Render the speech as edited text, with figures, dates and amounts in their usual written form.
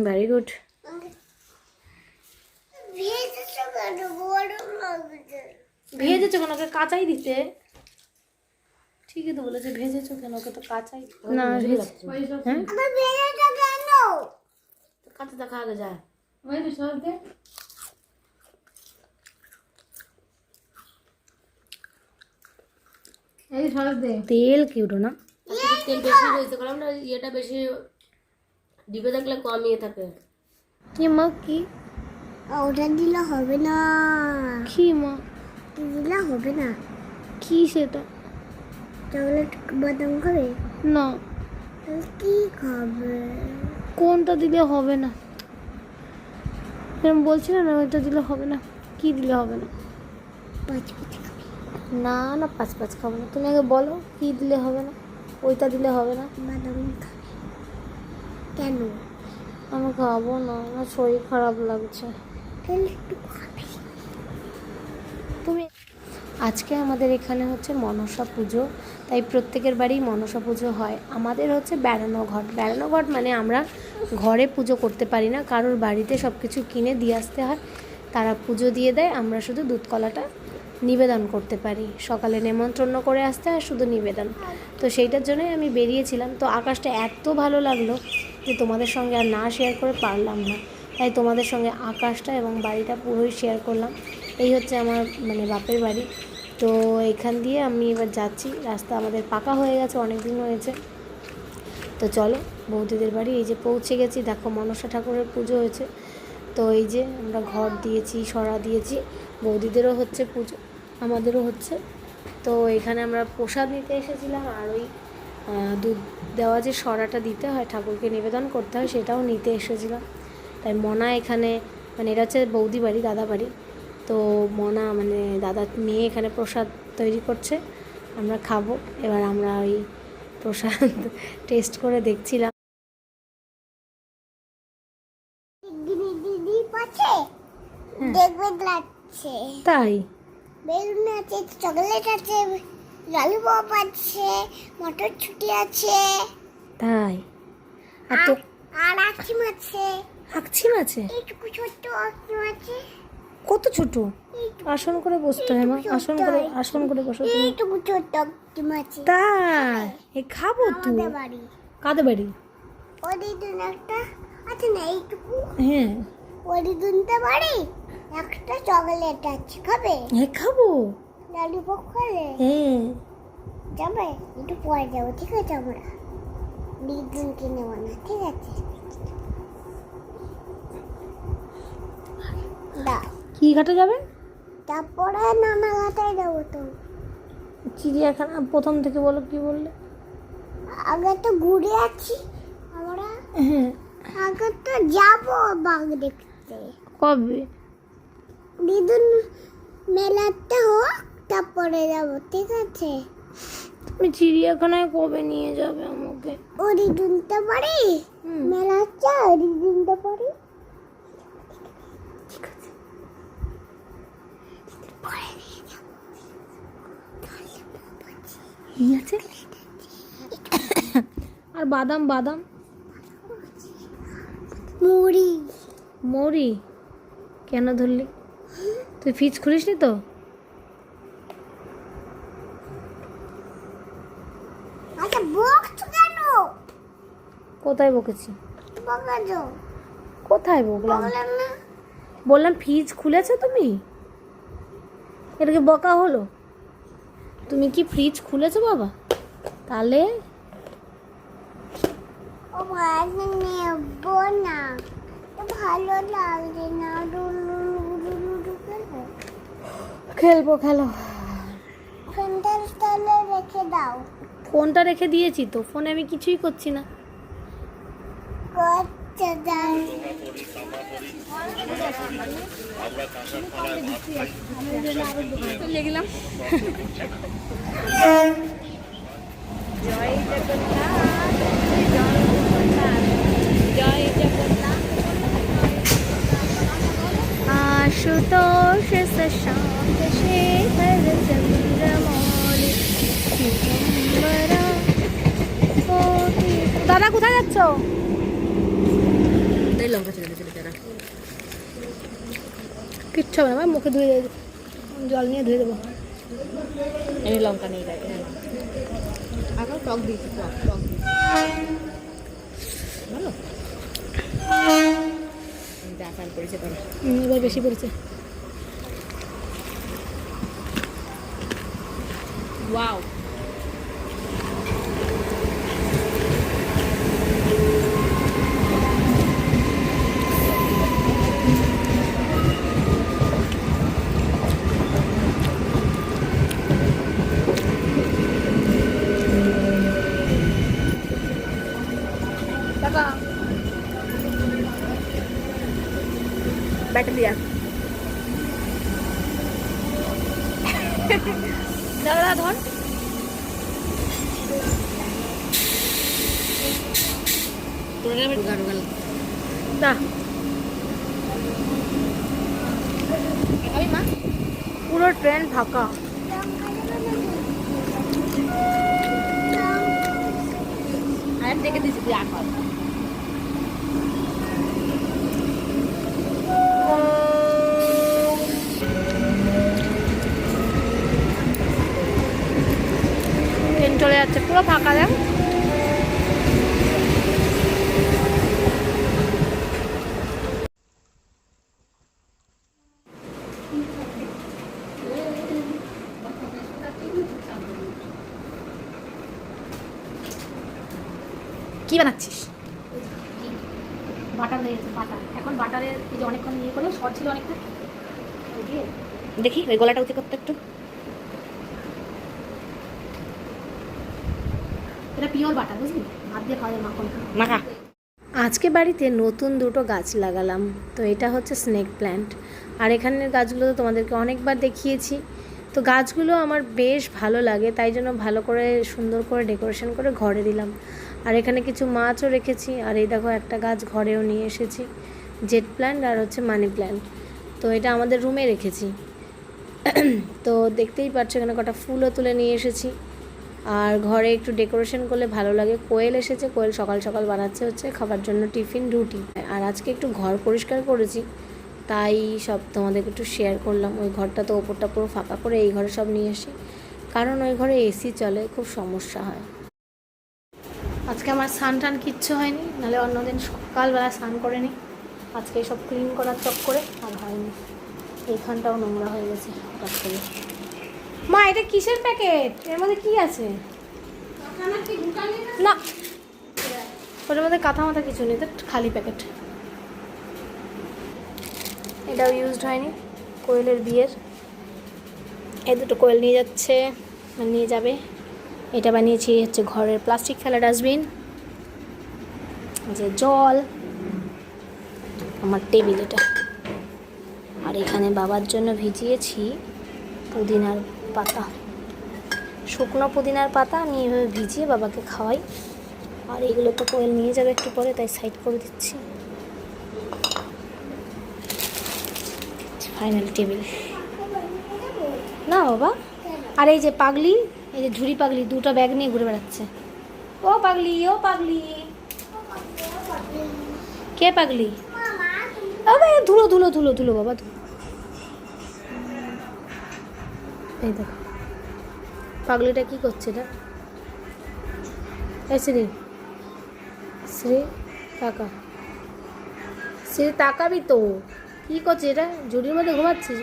Very good. ভেজেছো কেন? ওকে কাঁচাই দিতে। ঠিকই তো বলেছে, ভেজেছো কেন? ওকে তো কাঁচাই না। কাঁচা দেখা আগে যায়। তেল কি উঠো না, তেল বেশি রয়েছে কারণ ইয়েটা বেশি ডিবে থাকলে কম ইয়ে থাকে। কি মা কি? ওটা দিলে হবে না। কি মা? দিলে হবে না। কি সেটা? চকলেট বাদাম খাবে না। কি খাবে? কোনটা দিলে হবে না? এরকম বলছিল না, ওইটা দিলে হবে না। কি দিলে হবে না? না না, 5 খাবো না। তুমি আগে বলো কি দিলে হবে না। ওইটা দিলে হবে না। বাদাম খাবে কেন? আমি খাবো না, আমার শরীর খারাপ লাগছে। তুমি আজকে আমাদের এখানে হচ্ছে মনসা পুজো, তাই প্রত্যেকের বাড়ি মনসা পুজো হয়। আমাদের হচ্ছে বেড়ানো ঘট। বেড়ানো ঘট মানে আমরা ঘরে পুজো করতে পারি না, কারোর বাড়িতে সব কিছু কিনে দিয়ে আসতে হয়, তারা পুজো দিয়ে দেয়, আমরা শুধু দুধ কলাটা নিবেদন করতে পারি। সকালে নেমন্ত্রণ করে আসতে হয়, শুধু নিবেদন। তো সেইটার জন্যই আমি বেরিয়েছিলাম। তো আকাশটা এত ভালো লাগলো যে তোমাদের সঙ্গে আর না শেয়ার করে পারলাম না, তাই তোমাদের সঙ্গে আকাশটা এবং বাড়িটা পুরোই শেয়ার করলাম। এই হচ্ছে আমার মানে বাপের বাড়ি। তো এখান দিয়ে আমি এবার যাচ্ছি। রাস্তা আমাদের পাকা হয়ে গেছে, অনেক দিন হয়েছে। তো চলো বৌদিদের বাড়ি। এই যে পৌঁছে গেছি, দেখো মনসা ঠাকুরের পুজো হয়েছে। তো এই যে আমরা ঘর দিয়েছি, সরা দিয়েছি, বৌদিদেরও হচ্ছে পুজো, আমাদেরও হচ্ছে। তো এখানে আমরা প্রসাদ নিতে এসেছিলাম, আর ওই দুধ দেওয়া যে সরাটা দিতে হয় ঠাকুরকে নিবেদন করতে হয়, সেটাও নিতে এসেছিলাম। তাই মনা এখানে মানে এটা হচ্ছে বৌদি বাড়ি, দাদা বাড়ি। তো মনা মানে দাদার মেয়ে এখানে প্রসাদ তৈরি করছে, আমরা খাবো। এবার আমরা ওই প্রসাদ টেস্ট করে দেখছিলাম। দিদি পাচ্ছে দেখবে লাগছে তাই বেলুন আছে, চকলেট আছে, ললিপপ আছে, মটরশুঁটি আছে। তাই আর তো আর আখিম আছে। আকছিম আছে? এইটুকু ছোট্ট আখিম আছে। কত ছোট? আসন করে বসতে হয় মা, আসন করে বসো তুমি। এইটুকু ছোট্ট আখিম আছে। তাই এ খাবো তো। আমাদের বাড়ি কাদের বাড়ি? ওদের দুন একটা আছে না, এইটুকু। হ্যাঁ ওদের দুনতে বাড়ি একটা চকলেট আছে, খাবে? হ্যাঁ খাবো। ললিপপ খাবে? হ্যাঁ যাবে? একটু পরে যাবো, ঠিক আছে? আমরা দিদুন কিনে না, ঠিক আছে? দাও। কি ঘাটে যাবে? তারপরে নানা ঘাটায় যাবো। তো চিড়িয়াখানা প্রথম থেকে বলো, কি বললে? আগে তো ঘুরে আছি আমরা। হ্যাঁ আগে তো যাবো বাঘ দেখতে। কবে? দিদুন মেলাতে হোক, তারপরে যাবো, ঠিক আছে? তুমি চিড়িয়াখানায় কবে নিয়ে যাবে আমাকে? ওরি দুনতে পারি মেলা হচ্ছে, ওরি দুনতে পারি। ঠিক আছে, পরে নিয়ে যাবো। কি আছে? আর বাদাম বাদাম মুড়ি মরি কেন ধরলি? তুই ফ্রিজ খুলিসনি তো? আচ্ছা, বকছো কেন? কোথায় বকেছি? বকাছো কোথায় বকলাম? বললাম না। বললাম ফ্রিজ খুলেছো তুমি, এটাকে বকা হলো? তুমি কি ফ্রিজ খুলেছো বাবা? তাহলে ও ভাই নেবো না, ভালো লাগছে না। খেলবো, খেলো। ফোনটা তাহলে রেখে দাও। ফোনটা রেখে দিয়েছি তো, ফোনে আমি কিছুই করছি না। করছে যাই। গেলাম। জয় জগন্নাথ, জয় জগন্নাথ। आशुतोष शशांक शेखर चंद्रमौलि दादा কোথায় যাচ্ছ? লঙ্কা ছেড়ে দিয়েছে বেচারা। কিচ্ছু হবে না, মুখে ধুয়ে জল নিয়ে ধুয়ে দেবো। এই লঙ্কা নেই গায়ে, এখন টক দিয়েছি, টক টক দিয়েছি। ভালো যা ফান করেছে তোরা। এবার বেশি পড়েছে। ওয়াও, টাকা ব্যাটা দিয়া দাদা ধর। তোরা রোগা রোগা না খাবি মা? পুরো ট্রেন ফাঁকা। আর দেখে দিয়েছি তুই আর খাও। ট্রেন চলে যাচ্ছে, পুরো ফাঁকা দেখ। কি বানাচ্ছিস? বাটার হয়ে গেছে, বাটার। এখন বাটারের এই যে অনেকক্ষণ ইয়ে করলে শর্ট ছিল অনেকটা, দিয়ে দেখি ওই গলাটা উঁচু করতে একটু। এটা পিওর বাটার, বুঝলি? হাত দিয়ে খাওয়া যায় মাখন। মাখা আজকে বাড়িতে নতুন দুটো গাছ লাগালাম। তো এটা হচ্ছে স্নেক প্ল্যান্ট, আর এখানের গাছগুলো তো তোমাদেরকে অনেকবার দেখিয়েছি। তো গাছগুলো আমার বেশ ভালো লাগে, তাই জন্য ভালো করে সুন্দর করে ডেকোরেশন করে ঘরে দিলাম। আর এখানে কিছু মাছও রেখেছি। আর এই দেখো একটা গাছ ঘরেও নিয়ে এসেছি, জেট প্ল্যান্ট আর হচ্ছে মানি প্ল্যান্ট। তো এটা আমাদের রুমে রেখেছি। তো দেখতেই পাচ্ছ এখানে কটা ফুলও তুলে নিয়ে এসেছি। আর ঘরে একটু ডেকোরেশন করলে ভালো লাগে। কোয়েল এসেছে, কোয়েল সকাল সকাল বানাচ্ছে হচ্ছে খাবার জন্য টিফিন, রুটি। আর আজকে একটু ঘর পরিষ্কার করেছি, তাই সব তোমাদেরকে একটু শেয়ার করলাম। ওই ঘরটা তো ওপরটা পুরো ফাঁকা করে এই ঘরে সব নিয়ে আসি, কারণ ওই ঘরে এসি চলে, খুব সমস্যা হয়। আজকে আমার স্নান টান কিচ্ছু হয়নি, নাহলে অন্যদিন সকালবেলা স্নান করে নিই। আজকে সব ক্লিন করার চক্করে আর হয়নি। এইখানটাও নোংরা হয়ে গেছে হঠাৎ করে। মা এটা কিসের প্যাকেট? এর মধ্যে কি আছে? না, ওটার মধ্যে কাঁথা মাথা কিছু নেই, তো খালি প্যাকেট। এটাও ইউজড হয়নি, কোয়েলের বিয়ের। এই দুটো কোয়েল নিয়ে যাচ্ছে, নিয়ে যাবে। এটা বানিয়েছি হচ্ছে ঘরের প্লাস্টিক ফেলা ডাস্টবিন, যে জল, আমার টেবিল এটা। আর এখানে বাবার জন্য ভিজিয়েছি পুদিনার পাতা, শুকনো পুদিনার পাতা। আমি এভাবে ভিজিয়ে বাবাকে খাওয়াই। আর এগুলো তো কোয়েল নিয়ে যাবে একটু পরে, তাই সাইড করে দিচ্ছি। ফাইনাল টেবিল না বাবা। আর এই যে পাগলি, এই যে ঝুড়ি পাগলি, দুটো ব্যাগ নিয়ে ঘুরে বেড়াচ্ছে। ও পাগলি, ও পাগলি, কে পাগলি? বাবা ধুলো ধুলো ধুলো ধুলো বাবা, ধুলো। এই দেখো পাগলিটা কি করছে এটা। এই শ্রী, শ্রী তাকা, শ্রী তাকাবি তো। কি করছে এটা? ঝুড়ির মধ্যে ঘুমাচ্ছিস?